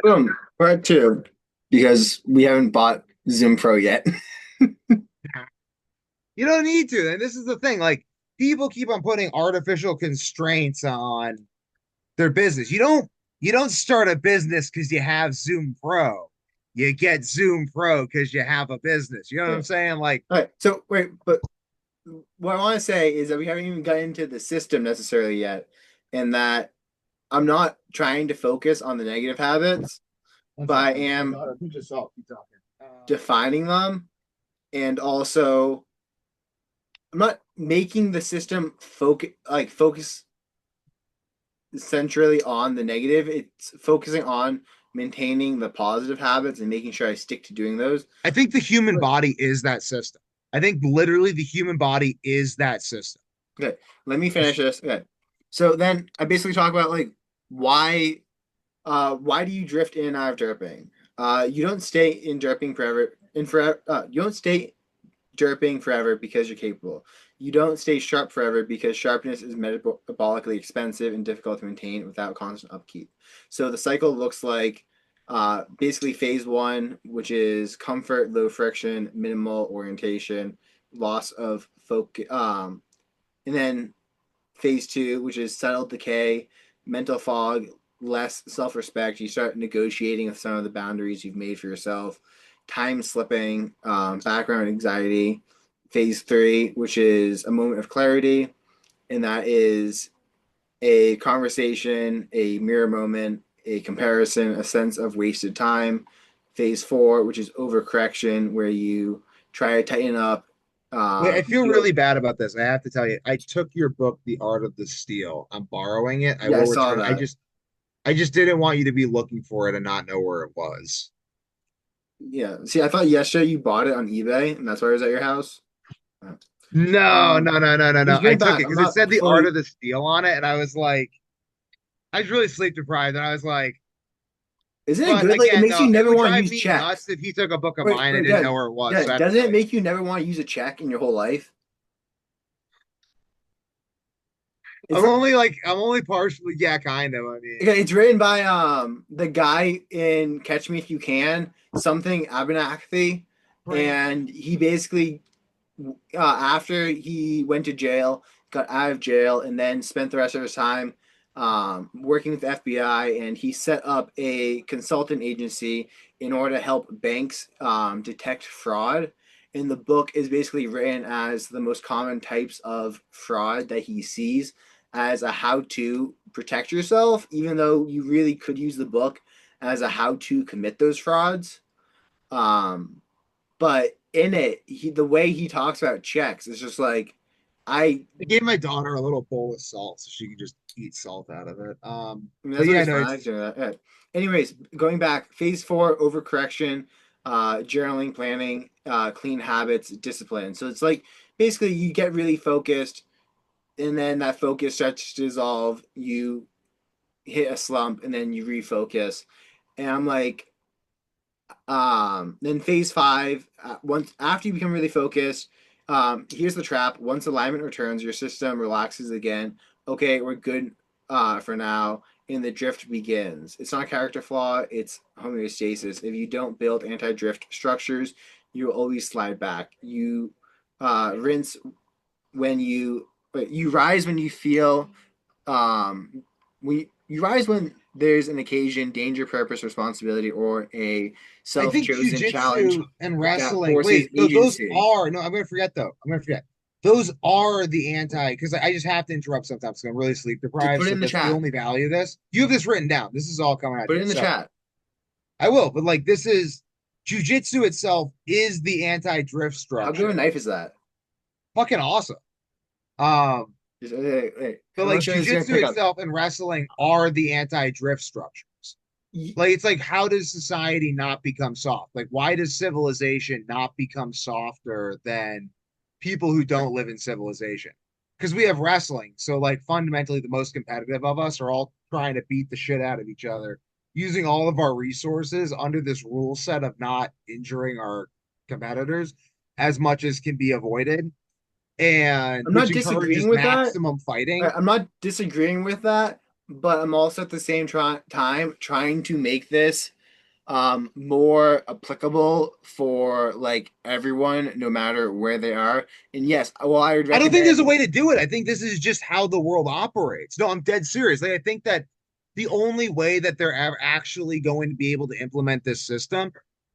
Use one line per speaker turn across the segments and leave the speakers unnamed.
Boom. Part two, because we haven't bought Zoom Pro yet.
You don't need to. And this is the thing. Like people keep on putting artificial constraints on their business. You don't start a business because you have Zoom Pro. You get Zoom Pro because you have a business. You know what
Yeah.
I'm saying? Like,
All right. So wait, but what I want to say is that we haven't even gotten into the system necessarily yet, and that I'm not trying to focus on the negative habits,
one
but
second.
I
My
am
daughter, who just saw you talking.
defining them, and also I'm not making the system focus centrally on the negative. It's focusing on maintaining the positive habits and making sure I stick to doing those.
I think the human body is that system. I think literally the human body is that system.
Okay, let me finish this. Okay. So then I basically talk about like why why do you drift in and out of derping? You don't stay in derping forever in forever you don't stay derping forever because you're capable. You don't stay sharp forever because sharpness is metabolically expensive and difficult to maintain without constant upkeep. So the cycle looks like basically phase one, which is comfort, low friction, minimal orientation, loss of focus, and then phase two, which is settled decay, mental fog, less self respect. You start negotiating with some of the boundaries you've made for yourself. Time slipping, background anxiety. Phase three, which is a moment of clarity, and that is a conversation, a mirror moment, a comparison, a sense of wasted time. Phase four, which is overcorrection, where you try to tighten up.
Wait, I
You
feel
feel,
really bad about this. I have to tell you, I took your book, The Art of the Steal. I'm borrowing it. I
yeah, I
will
saw
return it. I
that.
just I just didn't want you to be looking for it and not know where it was.
Yeah. See, I thought yesterday you bought it on eBay, and that's why it was at your house.
No,
Um,
no, no, no, no,
just
no. I
getting
took
back.
it
I'm
because it
not
said The Art
fully.
of the Steal on it, and I was like, I was really sleep deprived, and I was like,
Isn't it
but
good? Like, it
again,
makes
no,
you
it
never
would
want to
drive
use
me nuts
checks.
if he took a book of
Wait,
mine and
wait,
didn't
Des,
know where it was. So
Des,
I have to
doesn't it
tell you.
make you never want to use a check in your whole life? It's like
I'm only partially, yeah, kind of. I mean,
okay, it's written by the guy in Catch Me If You Can, something Abernathy,
right.
and he basically after he went to jail, got out of jail, and then spent the rest of his time working with the FBI. And he set up a consultant agency in order to help banks detect fraud. And the book is basically written as the most common types of fraud that he sees as a how to protect yourself, even though you really could use the book as a how to commit those frauds. Um, but in it, the way he talks about checks is just like I.
I gave my daughter a little bowl of salt so she could just eat salt out of it.
I mean,
But
that's
yeah,
always
no,
fine. I like
it's
doing that. Yeah. Anyways, going back, phase four, overcorrection, journaling, planning, clean habits, discipline. So it's like basically you get really focused, and then that focus starts to dissolve. You hit a slump, and then you refocus. And I'm like, then phase five, once after you become really focused, here's the trap. Once alignment returns, your system relaxes again. Okay, we're good for now. And the drift begins. It's not a character flaw, it's homeostasis. If you don't build anti drift structures, you will always slide back. You rinse when you rise when you feel we you rise when there's an occasion, danger, purpose, responsibility, or a
I think
self-chosen challenge
jujitsu and
that
wrestling.
forces
Wait, those
agency.
are no. I'm gonna forget though. I'm gonna forget. Those are the anti because I just have to interrupt sometimes because I'm really sleep
Just
deprived.
put it
So
in the
that's the
chat.
only value of this. You have this written down. This is all coming out
Put it
here.
in the
So
chat.
I will, but like this is jujitsu itself is the anti-drift
How good of a
structure.
knife is that?
Fucking awesome. Um,
Just, hey, hey,
but
I'm not
like
sure this is gonna
jujitsu
pick up.
itself and wrestling are the anti-drift structures. Like it's like how does society not become soft? Like why does civilization not become softer than people who don't live in civilization? Because we have wrestling. So like fundamentally the most competitive of us are all trying to beat the shit out of each other using all of our resources under this rule set of not injuring our competitors as much as can be avoided and
I'm
which
not disagreeing
encourages
with that.
maximum fighting.
I'm not disagreeing with that, but I'm also at the same time trying to make this more applicable for like everyone, no matter where they are. And yes, well, I would
I don't think there's a
recommend.
way to do it. I think this is just how the world operates. No, I'm dead serious. Like, I think that the only way that they're actually going to be able to implement this system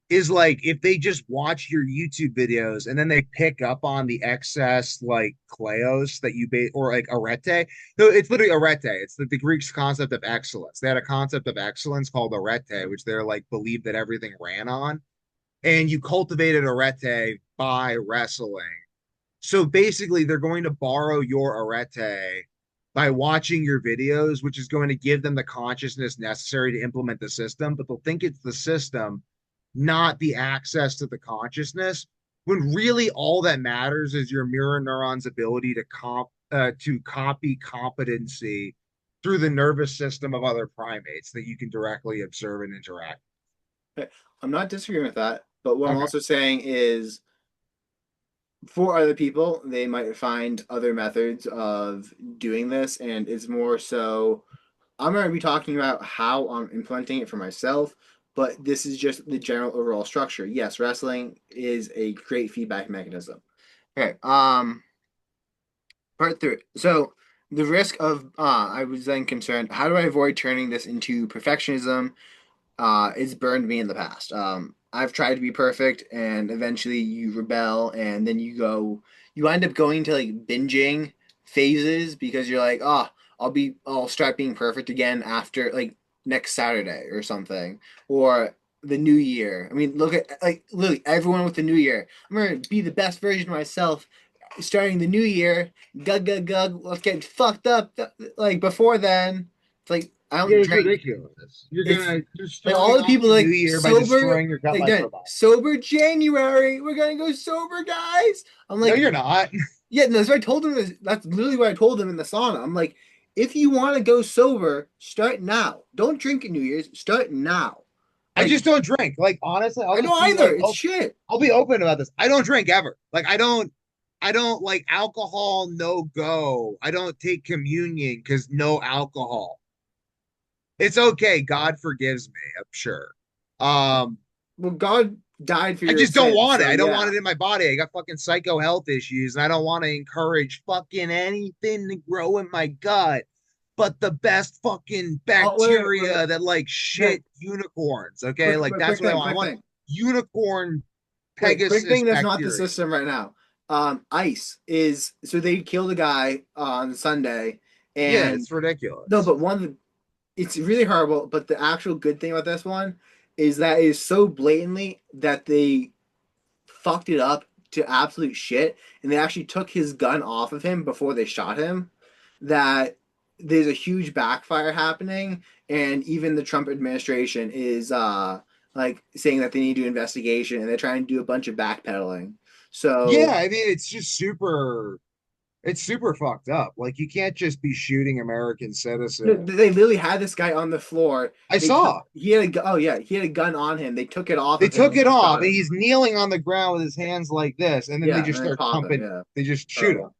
is like if they just watch your YouTube videos and then they pick up on the excess like kleos that you or like arete. No, it's literally arete. It's the Greeks' concept of excellence. They had a concept of excellence called arete, which they're like believed that everything ran on. And you cultivated arete by wrestling. So basically, they're going to borrow your arete by watching your videos, which is going to give them the consciousness necessary to implement the system, but they'll think it's the system, not the access to the consciousness, when really all that matters is your mirror neuron's ability to copy competency through the nervous system of other primates that you can directly observe and interact.
I'm not disagreeing with that, but what I'm
Okay.
also saying is for other people, they might find other methods of doing this, and it's more so. I'm going to be talking about how I'm implementing it for myself, but this is just the general overall structure. Yes, wrestling is a great feedback mechanism. Okay, part three. So the risk of I was then concerned, how do I avoid turning this into perfectionism? It's burned me in the past. I've tried to be perfect, and eventually you rebel, and then you end up going to like binging phases because you're like, oh, I'll start being perfect again after like next Saturday or something, or the new year. I mean, look at like literally everyone with the new year. I'm gonna be the best version of myself starting the new year. Gug gug gug. Let's get fucked up. Like before then, it's like I
Yeah,
don't
it's
drink.
ridiculous.
It's
You're
like all
starting
the
off
people
the new
like
year by
sober,
destroying your gut
like then
microbiome.
sober January. We're gonna go sober, guys. I'm
No,
like,
you're not.
yeah, no, that's what I told him. That's literally what I told him in the sauna. I'm like, if you want to go sober, start now. Don't drink at New Year's. Start now.
I
Like
just don't drink. Like honestly,
I don't either. It's shit.
I'll be open about this. I don't drink ever. Like I don't like alcohol, no go. I don't take communion because no alcohol. It's okay. God forgives me, I'm sure. Um,
Well, God died for
I
your
just don't
sins,
want it.
so
I don't want
yeah,
it in my body. I got fucking psycho health issues, and I don't want to encourage fucking anything to grow in my gut but the best fucking
oh wait,
bacteria that like
okay.
shit unicorns. Okay,
Quick,
like that's
quick
what I
thing,
want. I
quick
want
thing.
unicorn
Wait, quick
Pegasus
thing that's not the
bacteria.
system right now. ICE is so they killed a guy on Sunday,
Yeah,
and
it's
no,
ridiculous.
but it's really horrible. But the actual good thing about this one is that it is so blatantly that they fucked it up to absolute shit, and they actually took his gun off of him before they shot him. That there's a huge backfire happening, and even the Trump administration is like saying that they need to do investigation, and they're trying to do a bunch of backpedaling.
Yeah,
So
I mean it's just it's super fucked up. Like you can't just be shooting American
no,
citizens.
they literally had this guy on the floor.
I
They took
saw.
he had a oh yeah he had a gun on him. They took it off
They
of him
took
and
it
then
off
shot
and
him.
he's kneeling on the ground with his hands like this, and then they
Yeah, and
just
then
start
pop him.
pumping,
Yeah,
they just
I don't
shoot him.
know,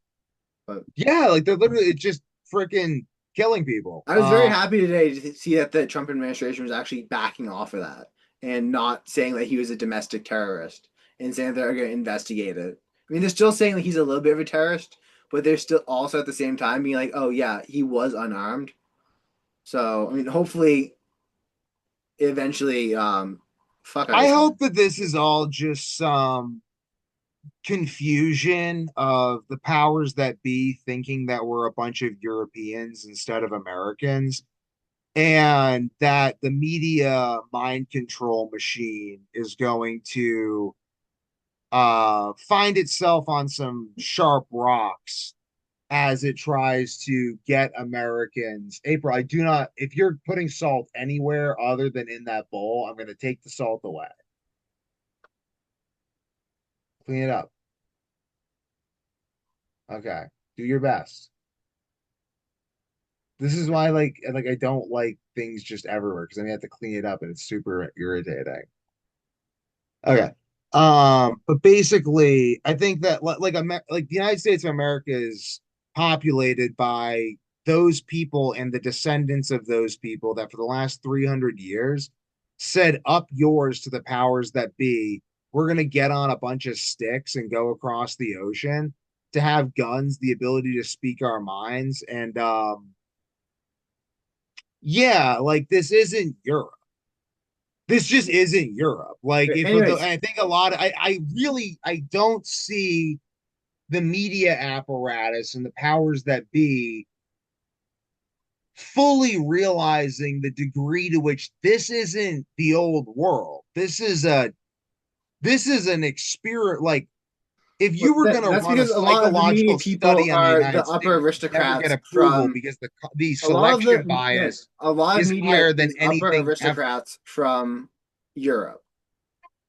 but
Yeah, like they're literally it's just freaking killing people.
I was very happy today to see that the Trump administration was actually backing off of that and not saying that he was a domestic terrorist and saying they're going to investigate it. I mean, they're still saying that he's a little bit of a terrorist, but they're still also at the same time being like, oh, yeah, he was unarmed. So, I mean, hopefully, eventually, fuck
I hope
Iceland.
that this is all just some confusion of the powers that be thinking that we're a bunch of Europeans instead of Americans, and that the media mind control machine is going to find itself on some sharp rocks as it tries to get Americans. April, I do not, if you're putting salt anywhere other than in that bowl, I'm going to take the salt away. Clean it up. Okay. Do your best. This is why like I don't like things just everywhere because then you have to clean it up and it's super irritating. Okay. But basically, I think that like the United States of America is populated by those people and the descendants of those people that for the last 300 years said up yours to the powers that be, we're going to get on a bunch of sticks and go across the ocean to have guns, the ability to speak our minds. And yeah, like this isn't Europe. This just isn't Europe. Like if the
Anyways,
I think a lot of I really I don't see the media apparatus and the powers that be fully realizing the degree to which this isn't the old world. This is an experience. Like if you were going to
that's
run a
because a lot of the media
psychological
people
study on the
are the
United
upper
States, you'd never get
aristocrats
approval
from
because the
a lot of
selection
the yeah,
bias
a lot of
is
media
higher than
is upper
anything ever.
aristocrats from Europe.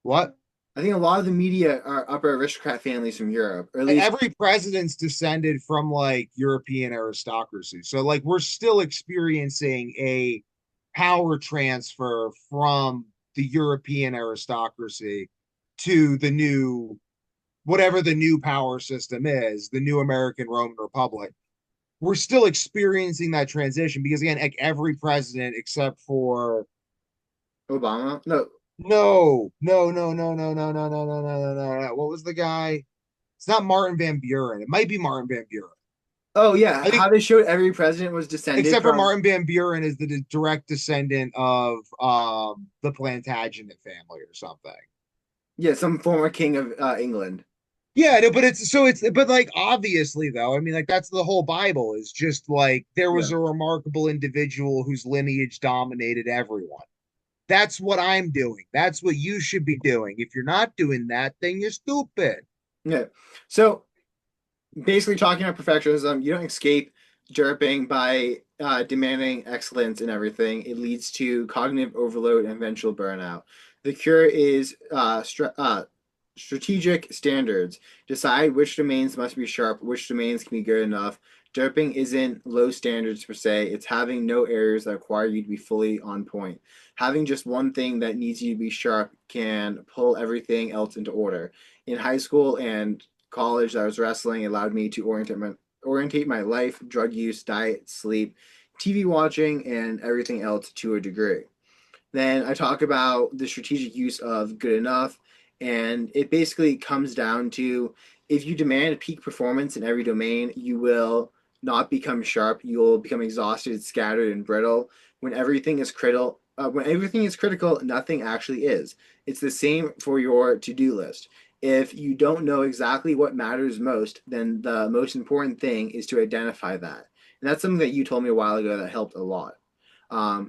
What?
I think a lot of the media are upper aristocrat families from Europe, or at least
Every president's descended from like European aristocracy. So like we're still experiencing a power transfer from the European aristocracy to the new whatever the new power system is, the new American Roman Republic. We're still experiencing that transition because again, like every president except for
Obama. No,
no. What was the guy? It's not Martin Van Buren. It might be Martin Van Buren.
oh yeah,
I
how
think
they showed every president was descended
except for
from
Martin Van Buren is the direct descendant of the Plantagenet family or something.
yeah some former king of England.
Yeah, no, but it's like obviously though, I mean like that's the whole Bible is just like there was
Yeah,
a remarkable individual whose lineage dominated everyone. That's what I'm doing. That's what you should be doing. If you're not doing that, then you're stupid.
yeah. So basically, talking about perfectionism, you don't escape derping by demanding excellence in everything. It leads to cognitive overload and eventual burnout. The cure is strategic standards. Decide which domains must be sharp, which domains can be good enough. Derping isn't low standards per se, it's having no areas that require you to be fully on point. Having just one thing that needs you to be sharp can pull everything else into order. In high school and college, I was wrestling. It allowed me to orientate my life, drug use, diet, sleep, TV watching, and everything else to a degree. Then I talk about the strategic use of good enough, and it basically comes down to if you demand peak performance in every domain, you will not become sharp. You will become exhausted, scattered, and brittle. When everything is critical, nothing actually is. It's the same for your to-do list. If you don't know exactly what matters most, then the most important thing is to identify that. And that's something that you told me a while ago that helped a lot.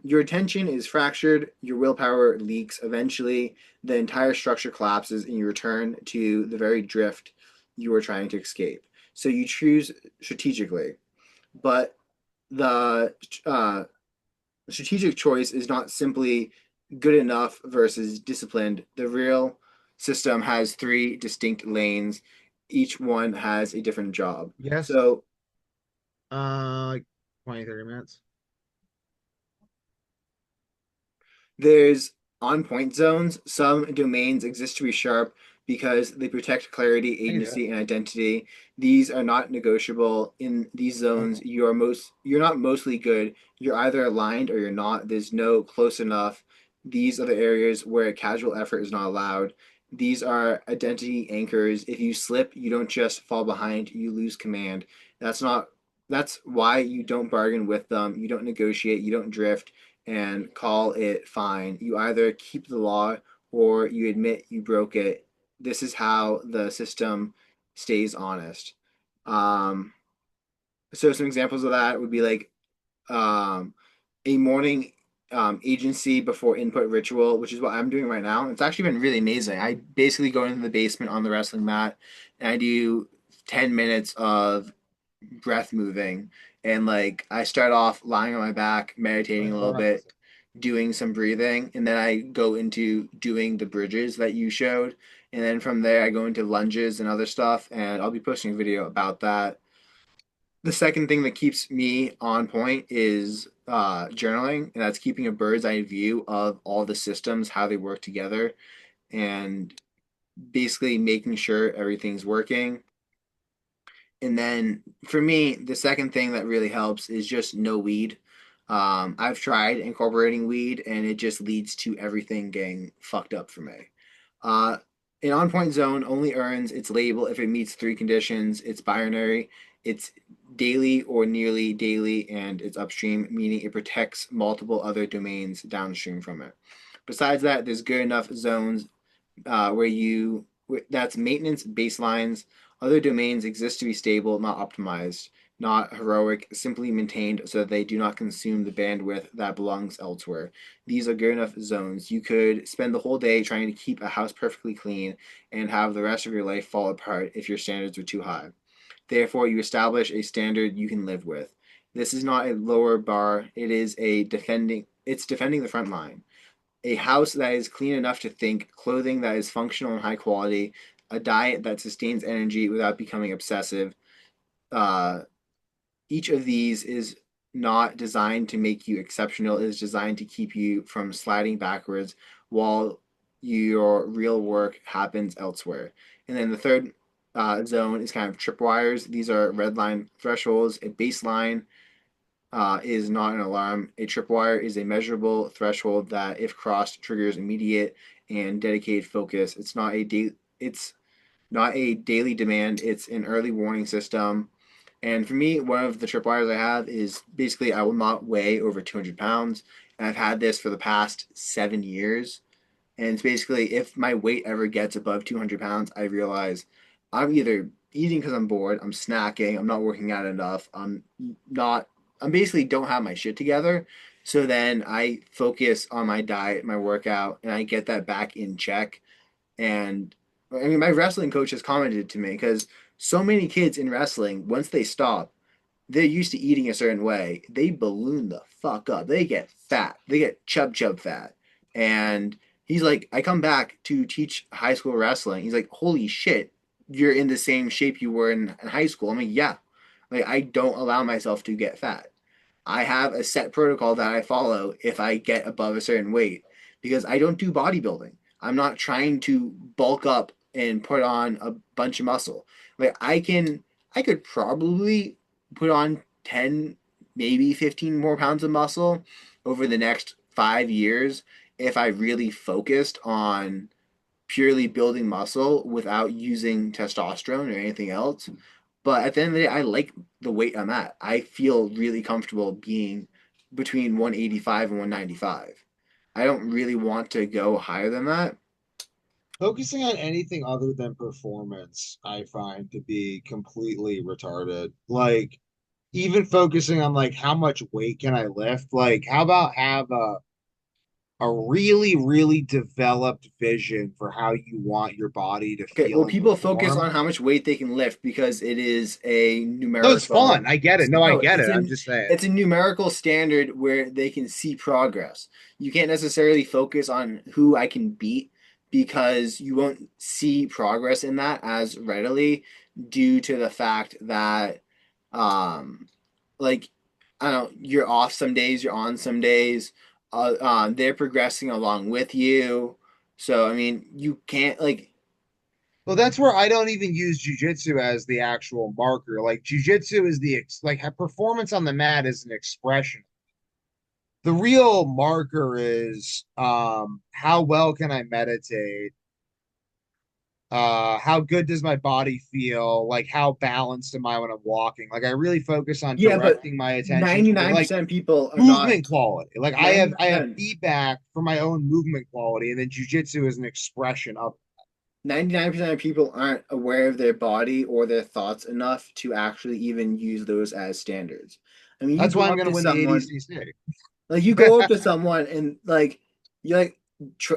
Your attention is fractured, your willpower leaks. Eventually, the entire structure collapses, and you return to the very drift you were trying to escape. So you choose strategically, but the strategic choice is not simply good enough versus disciplined. The real system has three distinct lanes, each one has a different job.
Yes.
So
20, 30 minutes.
there's on point zones. Some domains exist to be sharp because they protect clarity,
I can do it.
agency, and identity. These are not negotiable. In these zones, you're not mostly good. You're either aligned or you're not. There's no close enough. These are the areas where casual effort is not allowed. These are identity anchors. If you slip, you don't just fall behind, you lose command. That's not that's why you don't bargain with them. You don't negotiate, you don't drift and call it fine. You either keep the law or you admit you broke it. This is how the system stays honest. Um, so some examples of that would be like um, a morning agency before input ritual, which is what I'm doing right now. It's actually been really amazing. I basically go into the basement on the wrestling mat and I do 10 minutes of breath moving, and like I start off lying on my back meditating a little bit, doing some breathing, and then I go into doing the bridges that you showed, and then from there I go into lunges and other stuff, and I'll be posting a video about that. The second thing that keeps me on point is journaling, and that's keeping a bird's eye view of all the systems, how they work together, and basically making sure everything's working. And then for me, the second thing that really helps is just no weed. I've tried incorporating weed, and it just leads to everything getting fucked up for me. Uh, an on-point zone only earns its label if it meets three conditions. It's binary, it's daily or nearly daily, and it's upstream, meaning it protects multiple other domains downstream from it. Besides that, there's good enough zones that's maintenance baselines. Other domains exist to be stable, not optimized, not heroic, simply maintained so that they do not consume the bandwidth that belongs elsewhere. These are good enough zones. You could spend the whole day trying to keep a house perfectly clean and have the rest of your life fall apart if your standards are too high. Therefore, you establish a standard you can live with. This is not a lower bar, it's defending the front line. A house that is clean enough to think, clothing that is functional and high quality, a diet that sustains energy without becoming obsessive. Uh, each of these is not designed to make you exceptional, it is designed to keep you from sliding backwards while your real work happens elsewhere. And then the third zone is kind of tripwires. These are red line thresholds. A baseline is not an alarm. A tripwire is a measurable threshold that, if crossed, triggers immediate and dedicated focus. It's not a daily demand. It's an early warning system. And for me, one of the tripwires I have is basically I will not weigh over 200 pounds. And I've had this for the past 7 years. And it's basically if my weight ever gets above 200 pounds, I realize I'm either eating because I'm bored, I'm snacking, I'm not working out enough, not, I'm basically don't have my shit together. So then I focus on my diet, my workout, and I get that back in check. And I mean, my wrestling coach has commented to me because so many kids in wrestling, once they stop, they're used to eating a certain way. They balloon the fuck up. They get fat. They get chub fat. And he's like, I come back to teach high school wrestling. He's like, holy shit, you're in the same shape you were in high school. I'm like, yeah. Like I don't allow myself to get fat. I have a set protocol that I follow if I get above a certain weight because I don't do bodybuilding. I'm not trying to bulk up and put on a bunch of muscle. Like I could probably put on 10, maybe 15 more pounds of muscle over the next 5 years if I really focused on purely building muscle without using testosterone or anything else. But at the end of the day, I like the weight I'm at. I feel really comfortable being between 185 and 195. I don't really want to go higher than that.
Focusing on anything other than performance, I find to be completely retarded. Like, even focusing on like how much weight can I lift? Like, how about have a really, really developed vision for how you want your body to
Okay, well,
feel and
people focus
perform?
on how much weight they can lift because it is a
No, it's
numerical.
fun. I get it. No, I
No,
get it. I'm just saying.
it's a numerical standard where they can see progress. You can't necessarily focus on who I can beat because you won't see progress in that as readily due to the fact that, um, like, I don't know, you're off some days, you're on some days. They're progressing along with you. So, I mean, you can't like.
Well, that's where I don't even use jujitsu as the actual marker. Like jujitsu is like performance on the mat is an expression. The real marker is how well can I meditate? How good does my body feel? Like how balanced am I when I'm walking? Like I really focus on
Yeah, but
directing my attention toward like
99% of people are not
movement quality. Like I have
99%.
feedback for my own movement quality, and then jujitsu is an expression of
99% of people aren't aware of their body or their thoughts enough to actually even use those as standards. I mean, you
that's why
go
I'm
up
gonna
to
win the
someone,
ADCC.
like you go up to someone and like you're like tr-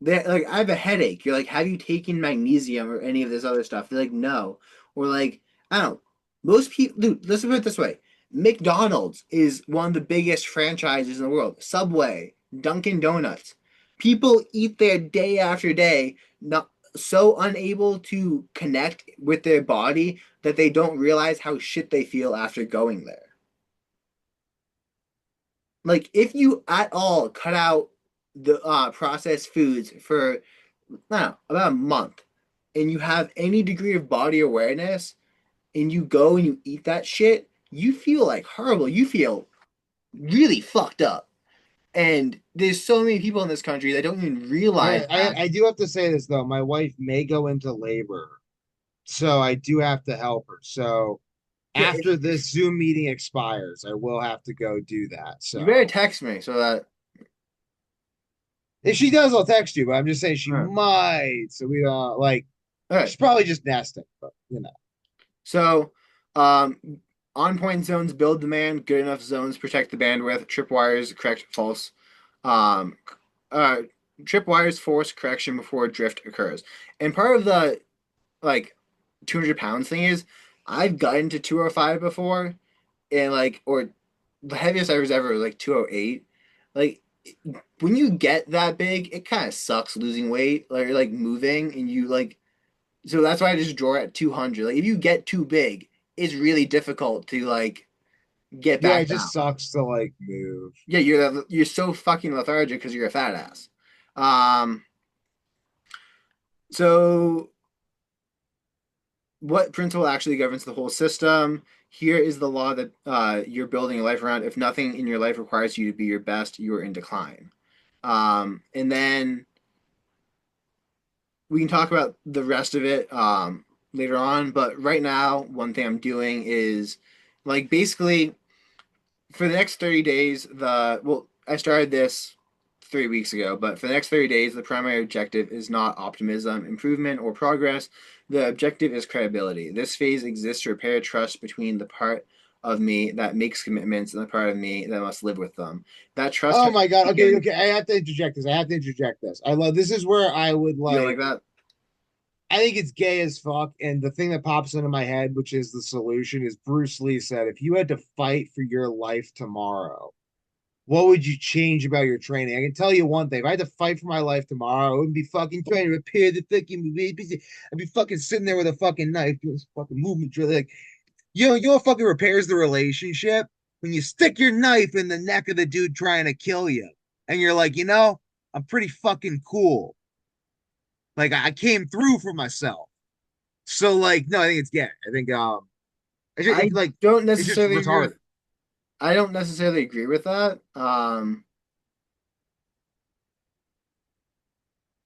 they like I have a headache. You're like, have you taken magnesium or any of this other stuff? They're like, no. Or like, I don't know. Most people, dude, let's put it this way. McDonald's is one of the biggest franchises in the world. Subway, Dunkin' Donuts. People eat there day after day, not so unable to connect with their body that they don't realize how shit they feel after going there. Like if you at all cut out the processed foods for I don't know, about a month and you have any degree of body awareness, and you go and you eat that shit, you feel like horrible. You feel really fucked up. And there's so many people in this country that don't even realize that.
I do have to say this though. My wife may go into labor, so I do have to help her. So
Yeah,
after this Zoom meeting expires, I will have to go do that.
you better
So
text me so that.
if she does, I'll text you. But I'm just saying she
All right.
might. So we don't like.
All right.
She's probably just nesting, but you know.
So, on point zones build demand, good enough zones protect the bandwidth, tripwires correct false. Um, uh, Tripwires force correction before drift occurs. And part of the like 200 pounds thing is I've gotten to 205 before, and like, or the heaviest I was ever was like 208. Like, when you get that big, it kind of sucks losing weight, like, you're like moving, and you like, so that's why I just draw at 200. Like, if you get too big, it's really difficult to like get
Yeah, it
back
just
down.
sucks to like move.
Yeah, you're so fucking lethargic because you're a fat ass. Um, so what principle actually governs the whole system? Here is the law that you're building a life around. If nothing in your life requires you to be your best, you are in decline. And then we can talk about the rest of it later on. But right now, one thing I'm doing is like basically for the next 30 days, I started this 3 weeks ago, but for the next 30 days, the primary objective is not optimism, improvement, or progress. The objective is credibility. This phase exists to repair trust between the part of me that makes commitments and the part of me that must live with them. That trust
Oh
has
my God. Okay,
weakened.
okay. I have to interject this. I have to interject this. I love this is where I would
You don't
like
like that?
I think it's gay as fuck. And the thing that pops into my head, which is the solution, is Bruce Lee said, if you had to fight for your life tomorrow, what would you change about your training? I can tell you one thing. If I had to fight for my life tomorrow, I wouldn't be fucking trying to repair the fucking I'd be fucking sitting there with a fucking knife doing this fucking movement drill. Like, you know what fucking repairs the relationship? When you stick your knife in the neck of the dude trying to kill you. And you're like, I'm pretty fucking cool. Like I came through for myself. So like, no, I think it's gay. I think
I
like
don't
it's just
necessarily agree with.
retarded.
I don't necessarily agree with that.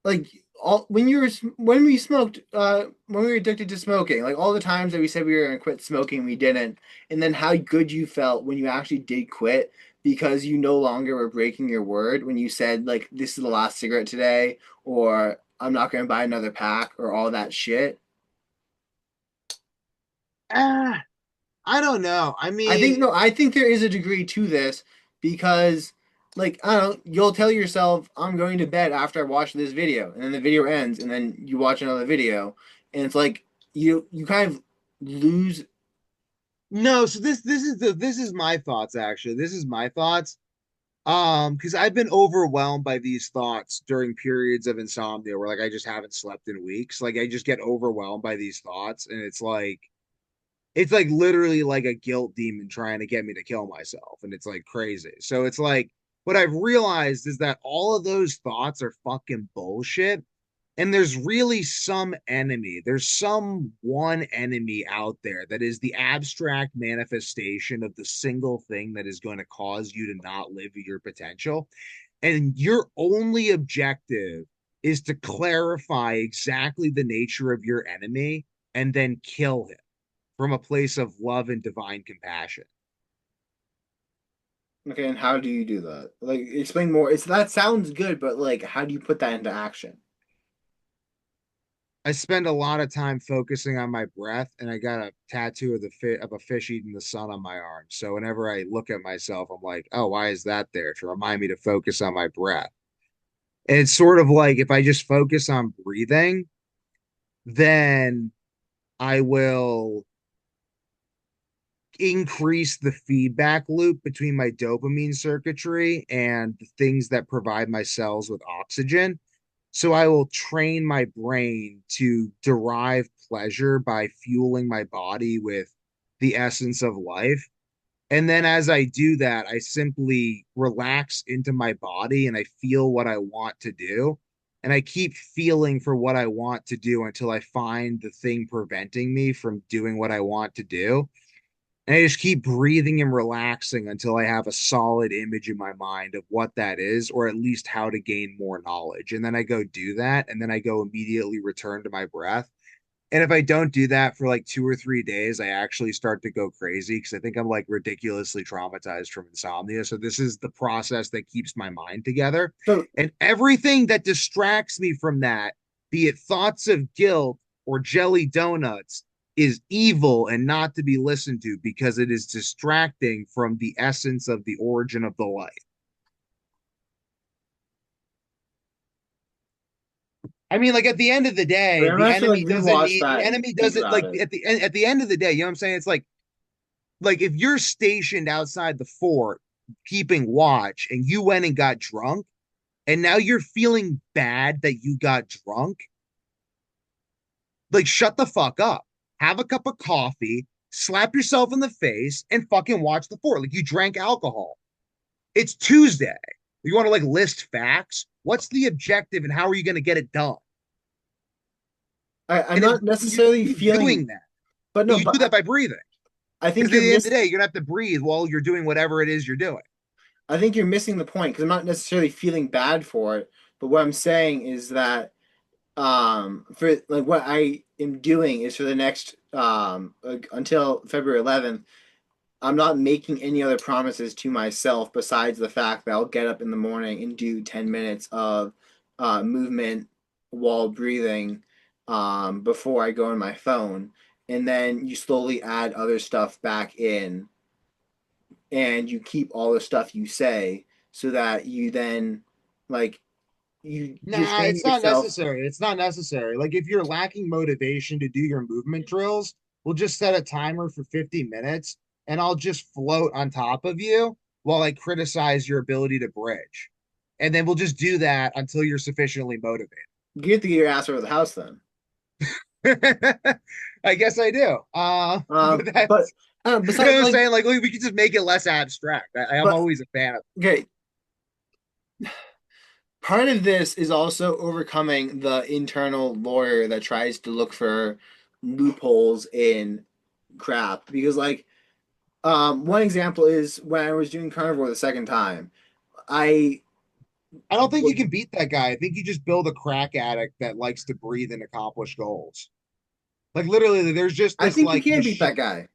Like all when we smoked when we were addicted to smoking, like all the times that we said we were gonna quit smoking, we didn't, and then how good you felt when you actually did quit because you no longer were breaking your word when you said like this is the last cigarette today, or I'm not gonna buy another pack, or all that shit.
Ah, I don't know. I
I think
mean,
no, I think there is a degree to this because like I don't know, you'll tell yourself I'm going to bed after I watch this video, and then the video ends, and then you watch another video, and it's like you kind of lose.
no, so this is my thoughts actually. This is my thoughts. Because I've been overwhelmed by these thoughts during periods of insomnia where like I just haven't slept in weeks. Like I just get overwhelmed by these thoughts, and it's like literally like a guilt demon trying to get me to kill myself, and it's like crazy. So it's like what I've realized is that all of those thoughts are fucking bullshit. And there's really some enemy. There's some one enemy out there that is the abstract manifestation of the single thing that is going to cause you to not live your potential. And your only objective is to clarify exactly the nature of your enemy and then kill him from a place of love and divine compassion.
Okay, and how do you do that? Like, explain more. It's that sounds good, but like, how do you put that into action?
I spend a lot of time focusing on my breath, and I got a tattoo of a fish eating the sun on my arm. So whenever I look at myself, I'm like, oh, why is that there? To remind me to focus on my breath. And it's sort of like if I just focus on breathing, then I will increase the feedback loop between my dopamine circuitry and the things that provide my cells with oxygen. So I will train my brain to derive pleasure by fueling my body with the essence of life. And then as I do that, I simply relax into my body and I feel what I want to do. and I keep feeling for what I want to do until I find the thing preventing me from doing what I want to do. And I just keep breathing and relaxing until I have a solid image in my mind of what that is, or at least how to gain more knowledge. And then I go do that, and then I go immediately return to my breath. And if I don't do that for like 2 or 3 days, I actually start to go crazy because I think I'm like ridiculously traumatized from insomnia. So this is the process that keeps my mind together.
So
And everything that distracts me from that, be it thoughts of guilt or jelly donuts, is evil and not to be listened to because it is distracting from the essence of the origin of the light. I mean, like at the end of the
wait,
day,
I'm
the
actually
enemy
like
doesn't
rewatch
need the
that and
enemy
think
doesn't
about
like
it.
at the end of the day, you know what I'm saying? It's like if you're stationed outside the fort keeping watch and you went and got drunk and now you're feeling bad that you got drunk, like shut the fuck up. Have a cup of coffee, slap yourself in the face, and fucking watch the fort. Like you drank alcohol. It's Tuesday. You want to like list facts? What's the objective and how are you going to get it done?
I'm
And
not
you're
necessarily
doing
feeling,
that.
but
But
no,
you do
but
that by breathing.
I
Because
think
at
you're
the end of the
miss.
day, you're gonna have to breathe while you're doing whatever it is you're doing.
I think you're missing the point because I'm not necessarily feeling bad for it. But what I'm saying is that for like what I am doing is for the next like, until February 11th, I'm not making any other promises to myself besides the fact that I'll get up in the morning and do 10 minutes of movement while breathing before I go on my phone. And then you slowly add other stuff back in and you keep all the stuff you say so that you then like you're
Nah,
saying
it's
to
not
yourself,
necessary. It's not necessary. Like if you're lacking motivation to do your movement drills, we'll just set a timer for 50 minutes and I'll just float on top of you while I criticize your ability to bridge. And then we'll just do that until you're sufficiently motivated.
you have to get your ass over the house then.
I guess I do. But
But
that's, you know
besides
what I'm
like
saying? Like we could just make it less abstract. I am
but
always a fan of
okay, part of this is also overcoming the internal lawyer that tries to look for loopholes in crap because like one example is when I was doing carnivore the second time I
I don't think you can beat that guy. I think you just build a crack addict that likes to breathe and accomplish goals. Like literally, there's just
I
this
think you
like
can beat
machine.
that guy.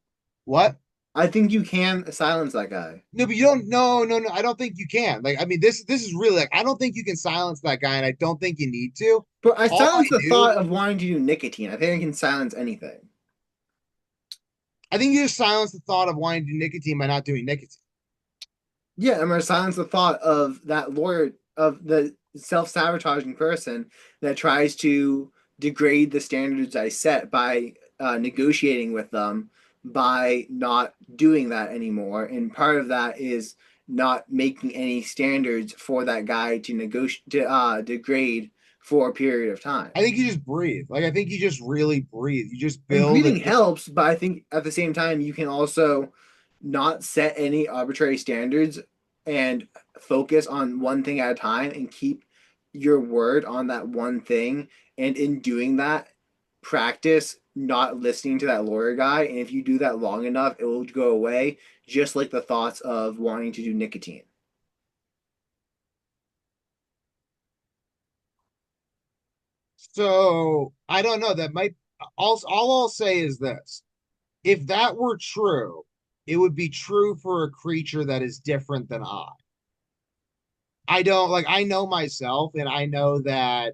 What?
I think you can silence that guy.
No, but you don't. No, no, no. I don't think you can. Like, I mean, this is really like I don't think you can silence that guy, and I don't think you need to.
But I
All I
silence the
do,
thought of wanting to do nicotine. I think I can silence anything.
I think you just silence the thought of wanting to do nicotine by not doing nicotine.
Yeah, I'm gonna silence the thought of that lawyer of the self-sabotaging person that tries to degrade the standards I set by negotiating with them by not doing that anymore. And part of that is not making any standards for that guy to negotiate to degrade for a period of time.
I think you just breathe. Like, I think you just really breathe. You just
And
build
breathing
it.
helps, but I think at the same time you can also not set any arbitrary standards and focus on one thing at a time and keep your word on that one thing. And in doing that, practice not listening to that lawyer guy. And if you do that long enough, it will go away, just like the thoughts of wanting to do nicotine.
So I don't know. That might. All I'll say is this: if that were true, it would be true for a creature that is different than I. I don't like I know myself and I know that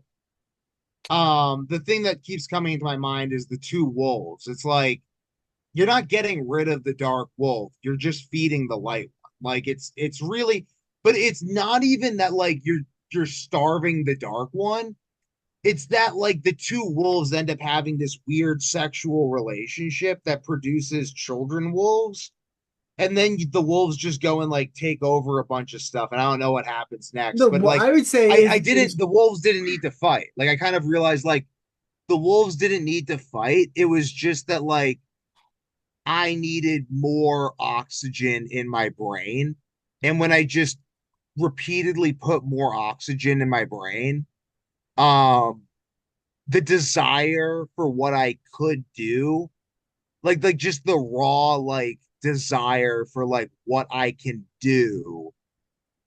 the thing that keeps coming into my mind is the two wolves. It's like you're not getting rid of the dark wolf. You're just feeding the light one. Like it's really but it's not even that like you're starving the dark one. It's that like the two wolves end up having this weird sexual relationship that produces children wolves, and then the wolves just go and like take over a bunch of stuff, and I don't know what happens next.
No,
But
what
like
I would say
I
is
didn't the wolves didn't need to fight. Like I kind of realized like the wolves didn't need to fight. It was just that like I needed more oxygen in my brain. And when I just repeatedly put more oxygen in my brain, Um, the desire for what I could do, like just the raw like desire for like what I can do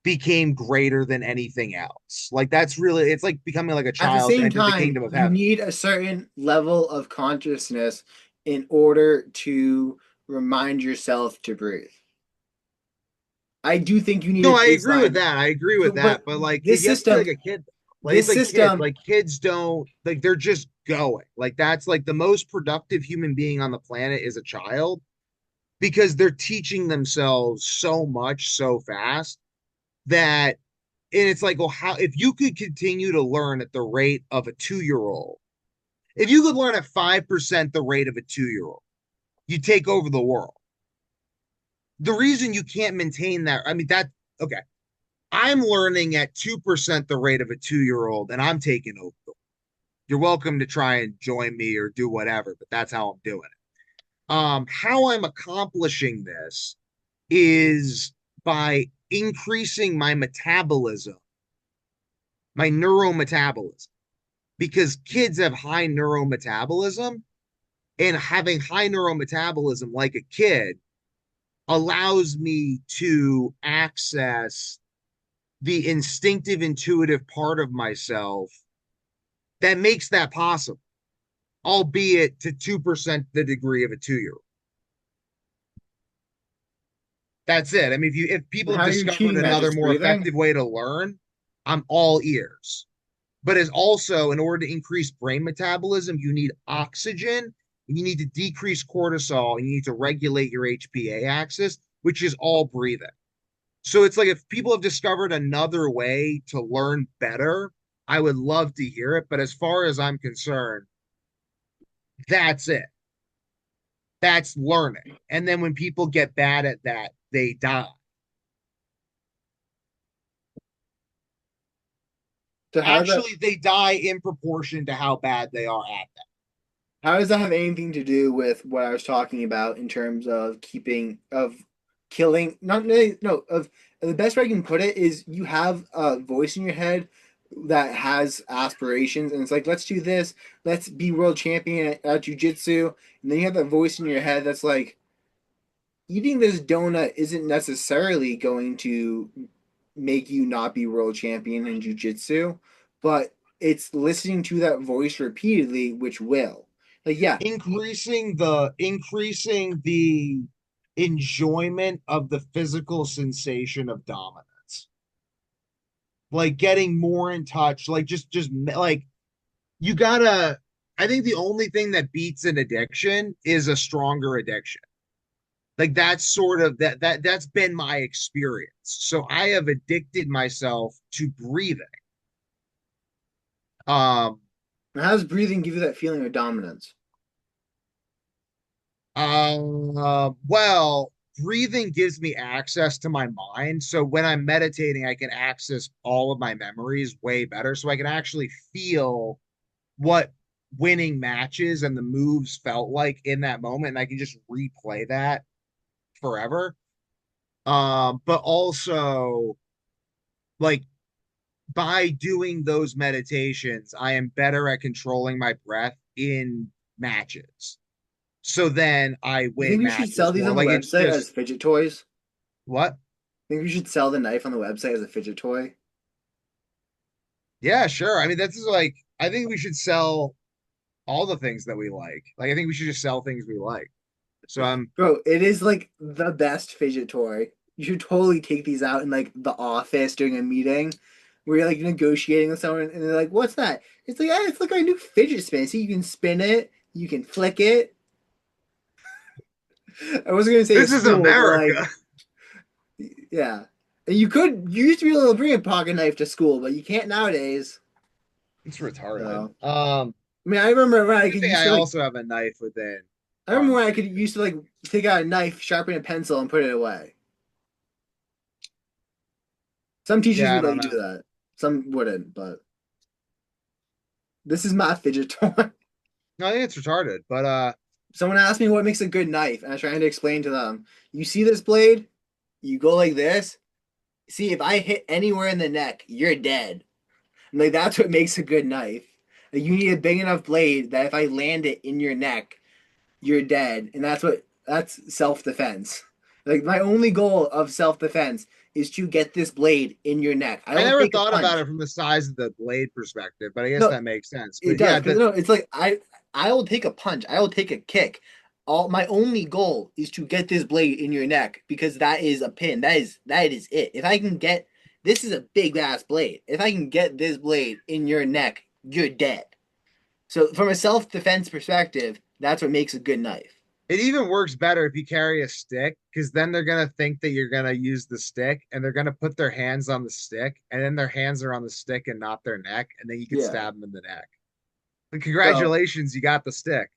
became greater than anything else. Like that's really it's like becoming like a
At the
child to
same
enter the
time,
kingdom of
you
heaven.
need a certain level of consciousness in order to remind yourself to breathe. I do think you need
No,
a
I agree with
baseline.
that. I agree
So,
with
but
that. But like if
this
you have to be
system,
like a kid, like it's
this
like kids,
system,
like kids don't like they're just going. Like that's like the most productive human being on the planet is a child because they're teaching themselves so much so fast that and it's like, well, how if you could continue to learn at the rate of a 2 year old, if you could learn at 5% the rate of a 2 year old, you take over the world. The reason you can't maintain that, I mean, that, okay, I'm learning at 2% the rate of a 2 year old and I'm taking over. You're welcome to try and join me or do whatever, but that's how I'm doing it. How I'm accomplishing this is by increasing my metabolism, my neurometabolism, because kids have high neurometabolism, and having high neurometabolism like a kid allows me to access the instinctive, intuitive part of myself that makes that possible, albeit to 2% the degree of a 2 year old. That's it. I mean, if people have
how are you
discovered
achieving that?
another
Just
more
breathing?
effective way to learn, I'm all ears. But as also, in order to increase brain metabolism, you need oxygen, and you need to decrease cortisol, and you need to regulate your HPA axis, which is all breathing. So it's like if people have discovered another way to learn better, I would love to hear it. But as far as I'm concerned, that's it. That's learning. And then when people get bad at that, they die.
So
Actually, they die in proportion to how bad they are at that.
how does that have anything to do with what I was talking about in terms of killing? Not really, no. Of the best way I can put it is you have a voice in your head that has aspirations, and it's like, let's do this, let's be world champion at jujitsu, and then you have that voice in your head that's like, eating this donut isn't necessarily going to make you not be world champion in jujitsu, but it's listening to that voice repeatedly, which will. Like, yeah,
Increasing the enjoyment of the physical sensation of dominance, like getting more in touch, like just like you gotta. I think the only thing that beats an addiction is a stronger addiction. Like that's sort of that's been my experience. So I have addicted myself to breathing. Um,
how does breathing give you that feeling of dominance?
well, breathing gives me access to my mind. So when I'm meditating, I can access all of my memories way better. So I can actually feel what winning matches and the moves felt like in that moment. And I can just replay that forever. But also like by doing those meditations, I am better at controlling my breath in matches. So then I
You
win
think we should sell
matches
these
more.
on the
Like it's
website
just
as fidget toys?
what?
Think we should sell the knife on the website as a fidget toy?
Yeah, sure. I mean, that's just like I think we should sell all the things that we like. Like I think we should just sell things we like. So I'm
Bro, it is like the best fidget toy. You should totally take these out in like the office during a meeting where you're like negotiating with someone and they're like, "What's that?" It's like, "Ah, it's like a new fidget spin. See, you can spin it, you can flick it." I wasn't gonna say a
this is
stool, but like,
America.
yeah. And you used to be able to bring a pocket knife to school, but you can't nowadays.
It's retarded.
So, I mean, I remember when I
Good
could
thing
used
I
to like,
also have a knife within
I remember
arm's
when I could
reach.
used to like take out a knife, sharpen a pencil, and put it away. Some teachers
Yeah, I
would let
don't
you do
know.
that. Some wouldn't, but this is my fidget toy.
No, I think it's retarded, but
Someone asked me what makes a good knife, and I was trying to explain to them. You see this blade? You go like this. See, if I hit anywhere in the neck, you're dead. Like that's what makes a good knife. Like, you need a big enough blade that if I land it in your neck, you're dead, and that's self defense. Like my only goal of self defense is to get this blade in your neck. I
I
don't
never
take a
thought about it
punch.
from the size of the blade perspective, but I guess
No,
that makes sense.
it
But
does
yeah,
because
that
no, it's like I will take a punch. I will take a kick. All my only goal is to get this blade in your neck because that is a pin. That is it. If I can get this is a big ass blade. If I can get this blade in your neck, you're dead. So from a self defense perspective, that's what makes a good knife.
it even works better if you carry a stick, because then they're gonna think that you're gonna use the stick, and they're gonna put their hands on the stick, and then their hands are on the stick and not their neck, and then you could
Yeah.
stab them in the neck. But
So
congratulations, you got the stick.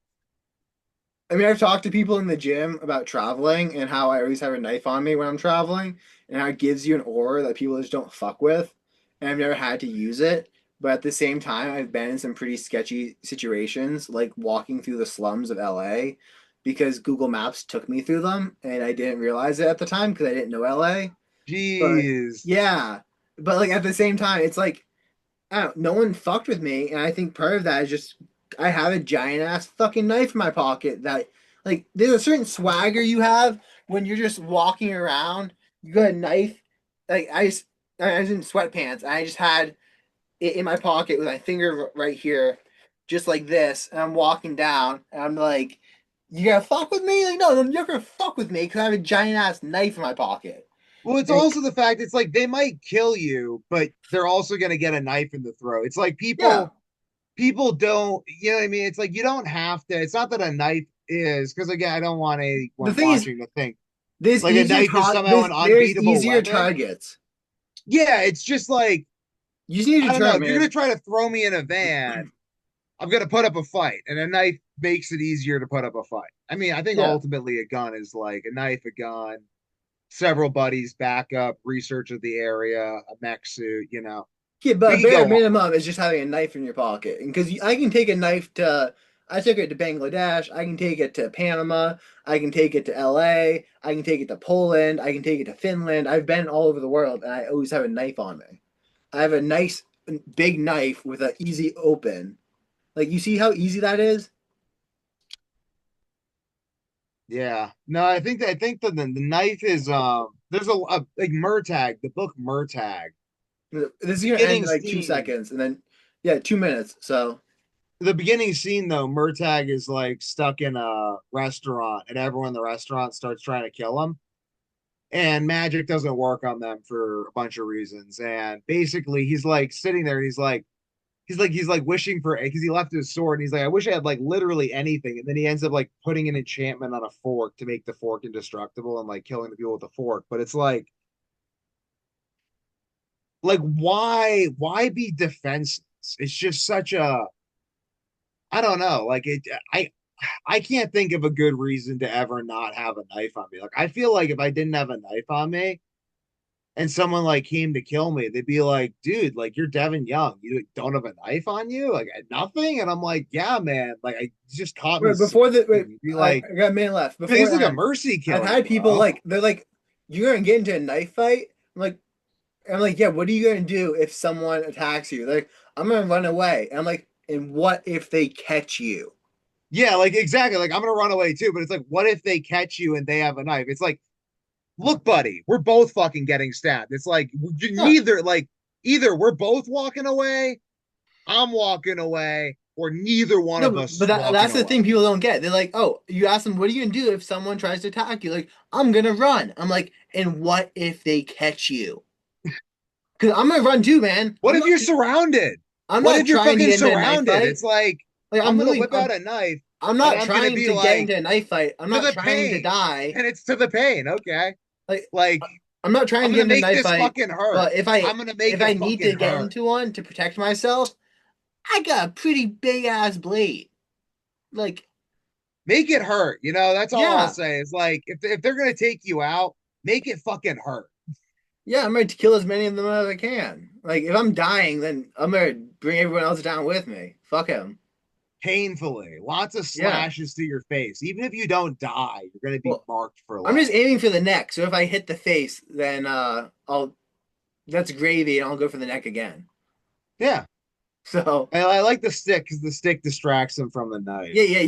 I mean, I've talked to people in the gym about traveling and how I always have a knife on me when I'm traveling, and how it gives you an aura that people just don't fuck with. And I've never had to use it, but at the same time, I've been in some pretty sketchy situations, like walking through the slums of LA, because Google Maps took me through them, and I didn't realize it at the time because I didn't know LA. But
Jeez.
yeah, but like at the same time, it's like I don't, no one fucked with me, and I think part of that is just I have a giant ass fucking knife in my pocket that like there's a certain swagger you have when you're just walking around. You got a knife, like I was in sweatpants. I just had it in my pocket with my finger right here, just like this, and I'm walking down, and I'm like, "You gonna fuck with me?" Like, no, you're not gonna fuck with me because I have a giant ass knife in my pocket.
Well, it's
And
also the fact it's like they might kill you, but they're also gonna get a knife in the throat. It's like
yeah,
people don't, you know what I mean? It's like you don't have to. It's not that a knife is, because again, I don't want
the
anyone
thing is,
watching to think
there's
like a
easier
knife is
tar-
somehow
there's
an
there's
unbeatable
easier
weapon.
targets.
Yeah, it's just like
You just need a
I don't know.
deterrent,
If you're gonna
man.
try to throw me in a van, I'm gonna put up a fight, and a knife makes it easier to put up a fight. I mean, I think
Yeah.
ultimately a gun is like a knife, a gun, several buddies, backup, research of the area, a mech suit.
Yeah,
We
but
could
bare
go on.
minimum is just having a knife in your pocket. And because I can take a knife to, I took it to Bangladesh. I can take it to Panama. I can take it to LA. I can take it to Poland. I can take it to Finland. I've been all over the world, and I always have a knife on me. I have a nice big knife with an easy open. Like you see how easy that is.
Yeah. No, I think that the knife is there's a like Murtag, the book Murtag.
This is gonna end
Beginning
in like two
scene.
seconds, and then yeah, 2 minutes. So
The beginning scene though, Murtag is like stuck in a restaurant and everyone in the restaurant starts trying to kill him. And magic doesn't work on them for a bunch of reasons. And basically he's like sitting there and he's like wishing for because he left his sword and he's like, I wish I had like literally anything. And then he ends up like putting an enchantment on a fork to make the fork indestructible and like killing the people with the fork. But it's like why be defenseless? It's just such a I don't know. Like I can't think of a good reason to ever not have a knife on me. Like I feel like if I didn't have a knife on me and someone like came to kill me, they'd be like, dude, like you're Devin Young. You don't have a knife on you? Like nothing? And I'm like, yeah, man. Like I just caught me
wait, before the wait,
sleeping. You'd be
I
like,
got a minute left.
man,
Before
he's
it
like a
ends,
mercy
I've
killing,
had people
bro.
like they're like, "You're gonna get into a knife fight." I'm like, "Yeah, what are you gonna do if someone attacks you?" They're like, "I'm gonna run away." And I'm like, "And what if they catch you?"
Yeah, like exactly. Like I'm gonna run away too, but it's like, what if they catch you and they have a knife? It's like, look, buddy, we're both fucking getting stabbed. It's like
Yeah.
neither, like either we're both walking away, I'm walking away, or neither one
No,
of
but
us walking
that's the
away.
thing people don't get. They're like, "Oh, you ask them, what are you gonna do if someone tries to attack you?" Like, I'm gonna run. I'm like, "And what if they catch you?" Because I'm gonna run too, man.
What if you're surrounded?
I'm
What
not
if you're
trying to
fucking
get into a knife
surrounded?
fight.
It's like
Like,
I'm gonna whip out a knife
I'm
and
not
I'm gonna
trying
be
to get
like
into a knife fight. I'm
to
not
the
trying to
pain,
die.
and it's to the pain. Okay,
Like,
like
I'm not trying
I'm
to get
gonna
into a
make
knife
this
fight.
fucking hurt.
But if
I'm
I
gonna
if
make
I
it
need
fucking
to get
hurt.
into one to protect myself, I got a pretty big ass blade. Like,
Make it hurt. That's all I'll
yeah,
say. Is like if they're gonna take you out, make it fucking hurt
yeah, I'm ready to kill as many of them as I can. Like, if I'm dying, then I'm gonna bring everyone else down with me. Fuck him.
painfully. Lots of
Yeah.
slashes to your face. Even if you don't die, you're gonna be
Well,
marked for
I'm just
life.
aiming for the neck. So if I hit the face, then I'll that's gravy, and I'll go for the neck again.
Yeah.
So
I like the stick because the stick distracts them from the knife.
yeah, yeah, you